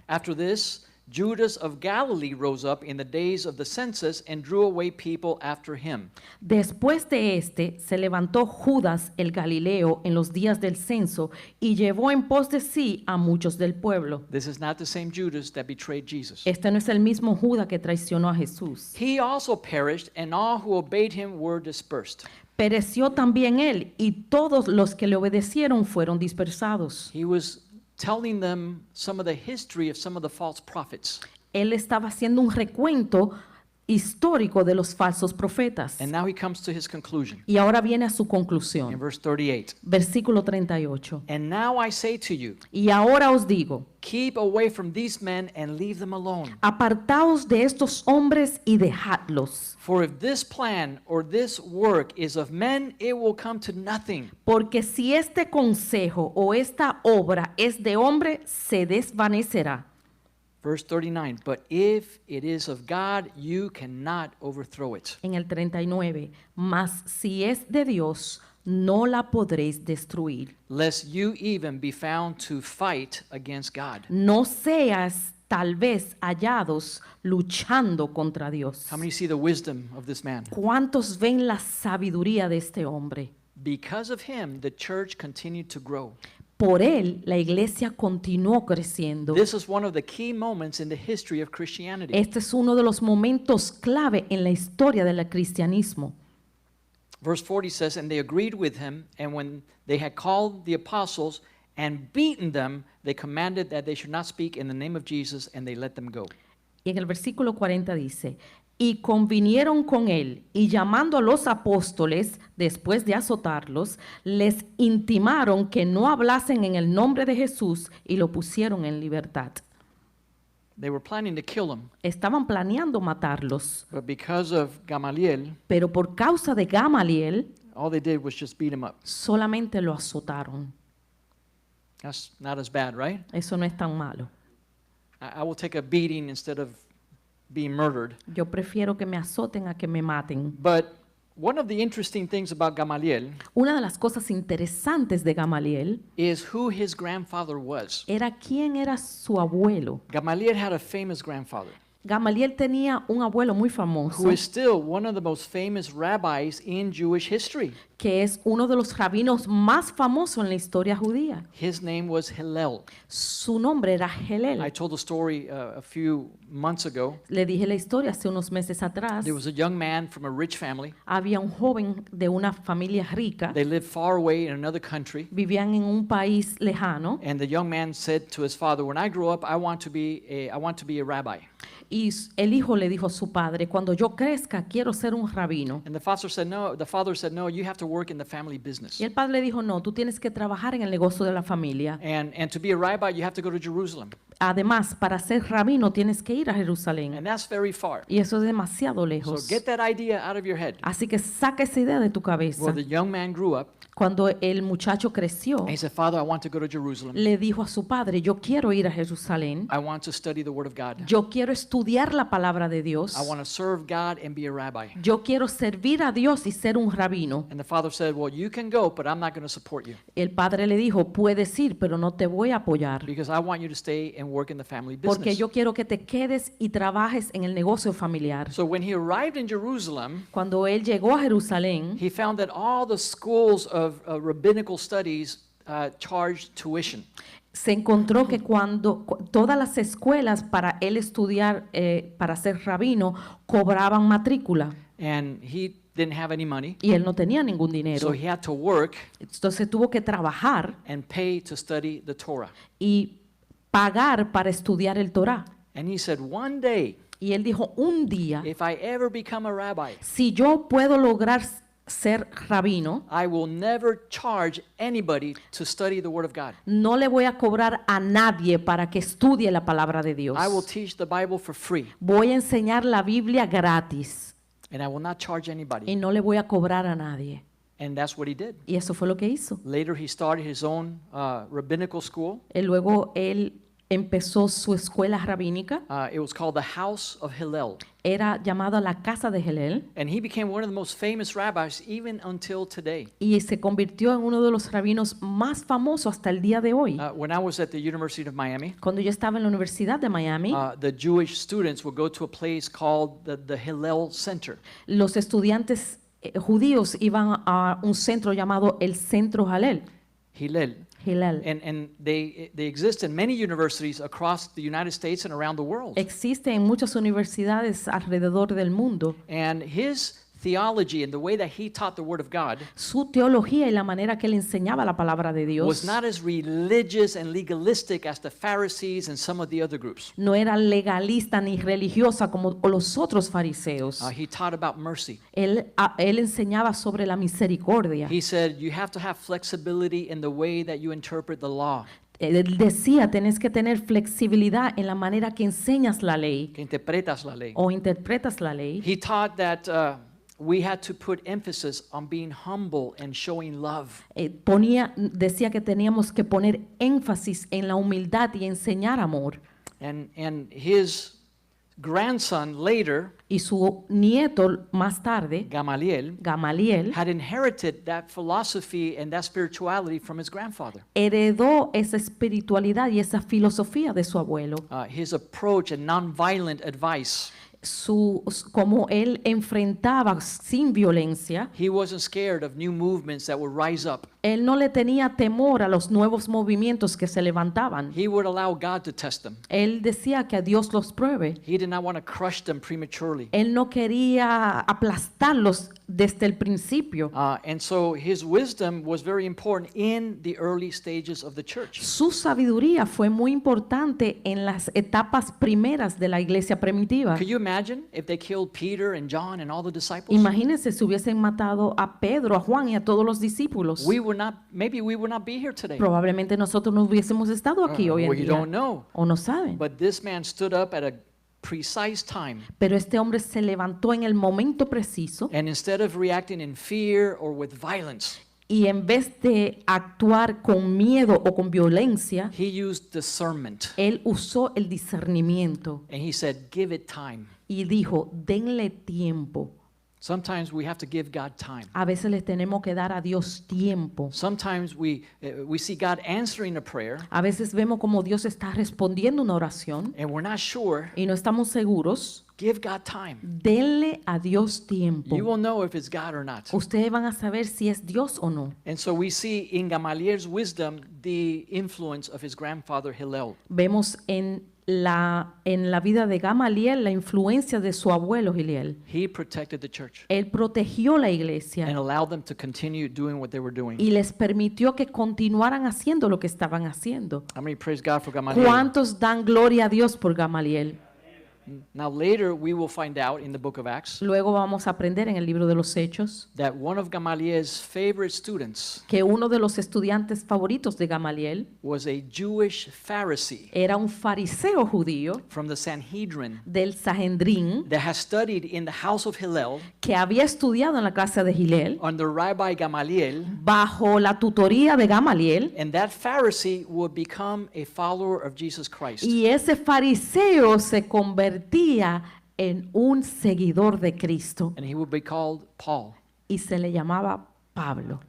After this, Judas of Galilee rose up in the days of the census and drew away people after him. Después de este, se levantó Judas el Galileo en los días del censo y llevó en pos de sí a muchos del pueblo. This is not the same Judas that betrayed Jesus. Este no es el mismo Judas que traicionó a Jesús. He also perished, and all who obeyed him were dispersed. Pereció también él y todos los que le obedecieron fueron dispersados. He was telling them some of the history of some of the false prophets. Él estaba haciendo un recuento histórico de los falsos profetas. And now he comes to his conclusion Y ahora viene a su in conclusión. verse 38. Versículo 38. And now I say to you, Y ahora os digo, keep away from these men and leave them alone. apartaos de estos hombres y dejadlos. For if this plan or this work is of men, it will come to nothing. Porque si este consejo o esta obra es de hombre, se desvanecerá. Verse 39, but if it is of God, you cannot overthrow it. En el 39, mas si es de Dios, no la podréis destruir. Lest you even be found to fight against God. No seas tal vez hallados luchando contra Dios. How many see the wisdom of this man? ¿Cuántos ven la sabiduría de este hombre? Because of him, the church continued to grow. Por él, la iglesia continuó creciendo. This is one of the key moments in the history of Christianity. Este es uno de los momentos clave en la historia del cristianismo. Verse 40 says, and they agreed with him, and when they had called the apostles and beaten them, they commanded that they should not speak in the name of Jesus, and they let them go. Y en el versículo 40 dice, y convinieron con él, y llamando a los apóstoles, después de azotarlos, les intimaron que no hablasen en el nombre de Jesús y lo pusieron en libertad. They were planning to kill him, Estaban planeando matarlos, but because of Gamaliel, pero por causa de Gamaliel, all they did was just beat him up. solamente lo azotaron. That's not as bad, right? Eso no es tan malo. I will take a beating instead of being murdered. Yo prefiero que me azoten a que me maten. But one of the interesting things about Gamaliel Una de las cosas interesantes de Gamaliel is who his grandfather was. era quién era su abuelo. Gamaliel had a famous grandfather Gamaliel tenía un abuelo muy famoso who is still one of the most famous rabbis in Jewish history. que es uno de los rabinos más famosos en la historia judía. His name was Hillel. Su nombre era I Hillel. told the story a few months ago. Le dije la historia hace unos meses atrás. There was a young man from a rich family. Había un joven de una familia rica. They lived far away in another country. Vivían en un país lejano And the young man said to his father, "When I grow up, I want to be a rabbi." y el hijo le dijo a su padre, cuando yo crezca quiero ser un rabino. And the father said, "No." The father said, "No. You have to work in the family business. Y el padre le dijo, no, tú tienes que trabajar en el negocio de la familia. And to be a rabbi, you have to go to Jerusalem. Además, para ser rabino tienes que ir a Jerusalén. And that's very far. Y eso es demasiado So lejos. get that idea out of your head." Así que saca esa idea de tu cabeza. Well, the young man grew up, Cuando el muchacho creció, and he said, "Father, I want to go to Jerusalem. le dijo a su padre, yo quiero ir a Jerusalén. I want to study the Word of God. Yo quiero estudiar la palabra de Dios. I want to serve God and be a rabbi." Yo quiero servir a Dios y ser un rabino. And the father said, "Well, you can go, but I'm not going to support you El padre le dijo, puedes ir, pero no te voy a apoyar. because I want you to stay and work in the family Porque business." yo quiero que te quedes y trabajes en el negocio familiar. So when he arrived in Jerusalem, Cuando él llegó a Jerusalén, he found that all the schools of rabbinical studies charged tuition. se encontró que todas las escuelas para él estudiar, para ser rabino, cobraban matrícula And he didn't have any money, y él no tenía ningún dinero. so he had to work Entonces tuvo que trabajar and pay to study the Torah. y pagar para estudiar el Torá. And he said, "One day, Y él dijo, un día, if I ever become a rabbi, si yo puedo lograr ser rabino, I will never charge anybody to study the Word of God. no le voy a cobrar a nadie para que estudie la palabra de Dios. I will teach the Bible for free, Voy a enseñar la Biblia gratis and I will not charge y anybody." no le voy a cobrar a nadie. And that's what he did. Y eso fue lo que hizo. Later, he started his own rabbinical school. Luego él empezó su escuela rabínica. It was called the House of Hillel. Era llamada la casa de Hillel And he became one of the most famous rabbis even until today. y se convirtió en uno de los rabinos más famosos hasta el día de hoy. When I was at the University of Miami, Cuando yo estaba en la Universidad de Miami, the Jewish students would go to a place called the Hillel Center. los estudiantes judíos iban a un centro llamado el Centro Hillel. Hillel. Hillel. And they exist in many universities across the United States and around the world. Existe en muchas universidades alrededor del mundo. And his theology and the way that he taught the Word of God Su teología y la manera que él enseñaba la palabra de was Dios not as religious and legalistic as the Pharisees and some of the other groups. no era legalista ni religiosa como los otros fariseos. He taught about mercy. Él enseñaba sobre la misericordia. He said you have to have flexibility in the way that you interpret the law, Él decía, tenés que tener flexibilidad en la manera que enseñas la ley que interpretas la ley. o interpretas la ley. He taught that we had to put emphasis on being humble and showing love. Decía que teníamos que poner énfasis en la humildad y enseñar amor. And his grandson later, Y su nieto más tarde, Gamaliel, Gamaliel, had inherited that philosophy and that spirituality from his grandfather. heredó esa espiritualidad y esa filosofía de su abuelo. His approach and nonviolent advice. Como él enfrentaba sin violencia, He wasn't scared of new movements that would rise up. él no le tenía temor a los nuevos movimientos que se levantaban. He would allow God to test them. Él decía que a Dios los pruebe. He did not want to crush them prematurely. Él no quería aplastarlos desde el principio. And so his wisdom was very important in the early stages of the church. Su sabiduría fue muy importante en las etapas primeras de la iglesia primitiva. Could you imagine if they killed Peter and John and all the disciples? Imagínense si hubiesen matado a Pedro, a Juan y a todos los discípulos. Maybe we would not be here today. Probablemente nosotros no hubiésemos estado aquí hoy en Well, you día. don't know. O no saben. But this man stood up at a precise time. Pero este hombre se levantó en el momento preciso And instead of reacting in fear or with violence, y en vez de actuar con miedo o con violencia, he used discernment. él usó el discernimiento And he said, give it time. y dijo, denle tiempo. Sometimes we have to give God time. A veces le tenemos que dar a Dios tiempo. Sometimes we see God answering a prayer, A veces vemos como Dios está respondiendo una oración and we're not sure. y no estamos seguros. Give God time. Denle a Dios tiempo. You will know if it's God or not. Ustedes van a saber si es Dios o no. And so we see in Gamaliel's wisdom the influence of his grandfather Hillel. Vemos en la vida de Gamaliel la influencia de su abuelo Hillel. He protected the church Él protegió la and iglesia allowed them to continue doing what they were doing. y les permitió que continuaran haciendo lo que estaban haciendo. How many praise God for Gamaliel? ¿Cuántos dan gloria a Dios por Gamaliel? Now later we will find out in the book of Acts Luego vamos a aprender en el libro de los Hechos that one of Gamaliel's favorite students que uno de los estudiantes favoritos de Gamaliel was a Jewish Pharisee era un fariseo judío from the Sanhedrin del Sanedrín that has studied in the house of Hillel que había estudiado en la casa de Hillel under Rabbi Gamaliel, bajo la tutoría de Gamaliel, and that Pharisee would become a follower of Jesus Christ. y ese fariseo se convertía en un seguidor de Cristo And he would be called Paul. y se le llamaba Pablo.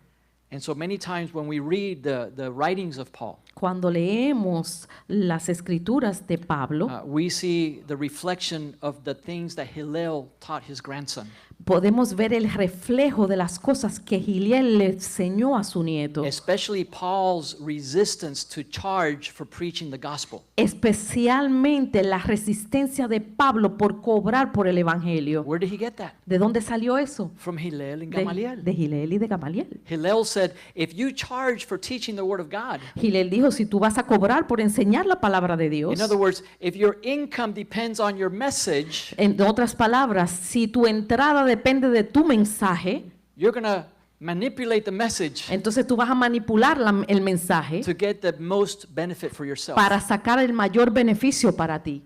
And so many times when we read the writings of Paul, Cuando leemos las escrituras de Pablo, we see the reflection of the things that Hillel taught his grandson, podemos ver el reflejo de las cosas que Hillel le enseñó a su nieto, especially Paul's resistance to charge for preaching the gospel. especialmente la resistencia de Pablo por cobrar por el evangelio. Where did he get that? ¿De dónde salió eso? From Hillel and De Gamaliel. Hillel y de Gamaliel. Hillel said, if you charge for teaching the word of God, Hillel dijo, si tú vas a cobrar por enseñar la palabra de Dios, in other words, if your income depends on your message, en otras palabras, si tu entrada depende de tu mensaje, you're going to manipulate the message entonces tú vas a manipular el mensaje to get the most benefit for yourself. para sacar el mayor beneficio para ti.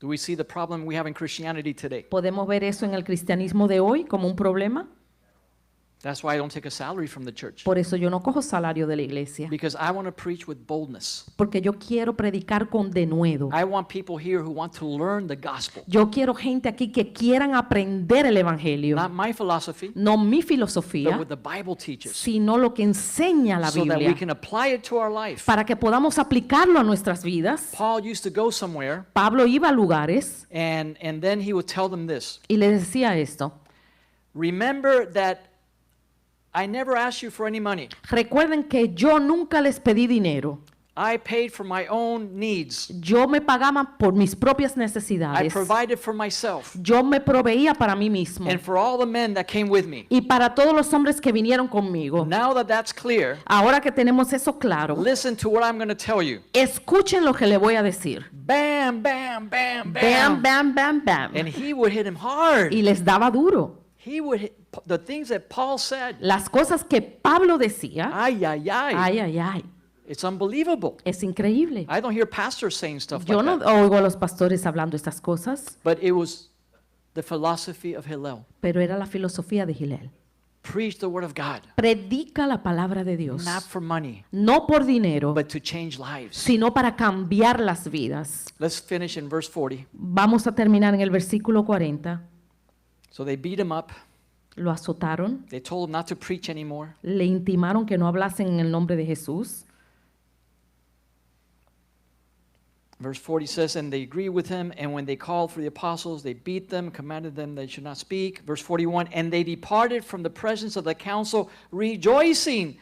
Do we see the problem we have in Christianity today? ¿Podemos ver eso en el cristianismo de hoy como un problema? That's why I don't take a salary from the church. Por eso yo no cojo salario de la iglesia, Because I want to preach with boldness. porque yo quiero predicar con denuedo. I want people here who want to learn the gospel. Yo quiero gente aquí que quieran aprender el evangelio, Not my philosophy, no mi but filosofía, what the Bible teaches. sino lo que enseña la So that we Biblia, can apply it to our life. para que podamos aplicarlo a nuestras vidas. Paul used to go somewhere Pablo iba a lugares and then he would tell them this. y les decía esto: Remember that I never asked you for any money. recuerden que yo nunca les pedí dinero. I paid for my own needs. Yo me pagaba por mis propias I necesidades. provided for myself Yo me proveía para mí mismo and for all the men that came with me. y para todos los hombres que vinieron conmigo. Now that that's clear, Ahora que tenemos eso claro, listen to what I'm going to tell you. escuchen lo que le voy a decir. Bam, bam, bam, Bam, bam. bam, bam, bam. And he would hit him hard. Y les daba duro. He would hit the things that Paul said. Las cosas que Pablo decía, Ay, ay, ay. ay, ay, ay, It's unbelievable. es increíble. I don't hear pastors saying stuff Yo like no that. oigo a los pastores hablando estas cosas, But it was the philosophy of Hillel. pero era la filosofía de Hillel. Preach the word of God, Predica la palabra de Dios, not for money, no por dinero, but to change lives. sino para cambiar las vidas. Let's finish in verse 40. Vamos a terminar en el versículo 40. So they beat him up. Lo azotaron, They told him not to preach anymore. le intimaron que no hablasen en el nombre de Jesús. Verse 40 says, and they agreed with him, and when they called for the apostles, they beat them, commanded them they should not speak. Verse 41, and they departed from the presence of the council, rejoicing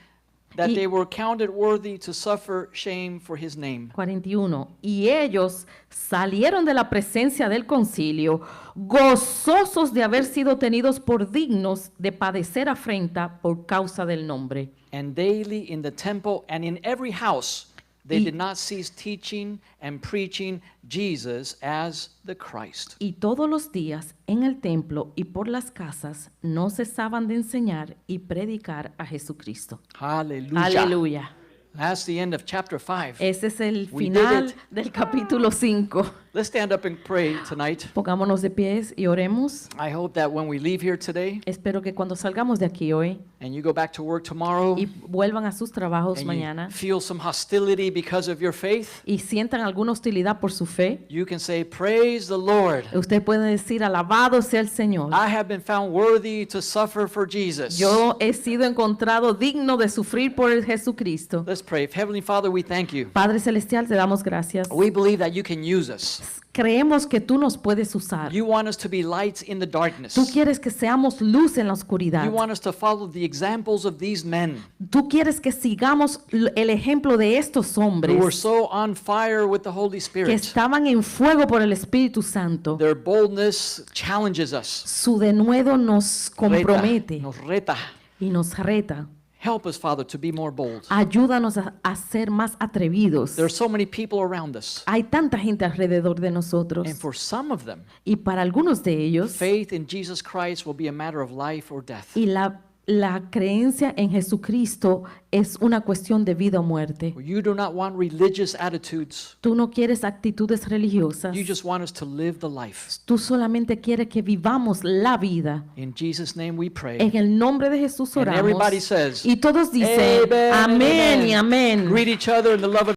that Y- they were counted worthy to suffer shame for his name. 41. Y ellos salieron de la presencia del concilio, gozosos de haber sido tenidos por dignos de padecer afrenta por causa del nombre. And daily in the temple and in every house, they Y- did not cease teaching and preaching Jesus as the Christ. Y todos los días en el templo y por las casas no cesaban de enseñar y predicar a Jesucristo. Hallelujah. Aleluya. That's the end of chapter 5. Ese es el We did final it. del capítulo 5. Let's stand up and pray tonight. Pongámonos de pies y oremos. I hope that when we leave here today Espero que cuando salgamos de aquí hoy and you go back to work tomorrow y vuelvan a sus trabajos and mañana you feel some hostility because of your faith, y sientan alguna hostilidad por su fe, you can say, "Praise the Lord. usted puede decir, alabado sea el Señor. I have been found worthy to suffer for Jesus." Yo he sido encontrado digno de sufrir por el Jesucristo. Let's pray. Heavenly Father, we thank you. Padre Celestial, te damos gracias. We believe that you can use us. Creemos que tú nos puedes usar. You want us to be lights in the darkness. Tú quieres que seamos luz en la oscuridad. You want us to follow the examples of these men Tú quieres que sigamos el ejemplo de estos who were hombres so on fire with the Holy que Spirit. estaban en fuego por el Espíritu Santo. Their boldness challenges us. Su denuedo nos compromete Nos reta. y nos reta. Help us, Father, to be more bold. Ayúdanos a ser más atrevidos. There are so many people around us. Hay tanta gente alrededor de nosotros And for some of them, y para algunos de ellos faith in Jesus Christ will be a matter of life or death. y la creencia en Jesucristo es una cuestión de vida o muerte. You do not want religious attitudes. Tú no quieres actitudes religiosas. You just want us to live the life. Tú solamente quieres que vivamos la vida. In Jesus' name we pray. En el nombre de Jesús And oramos. everybody says, Y todos dicen, Amen, amén amen. y amén. Greet each other in the love of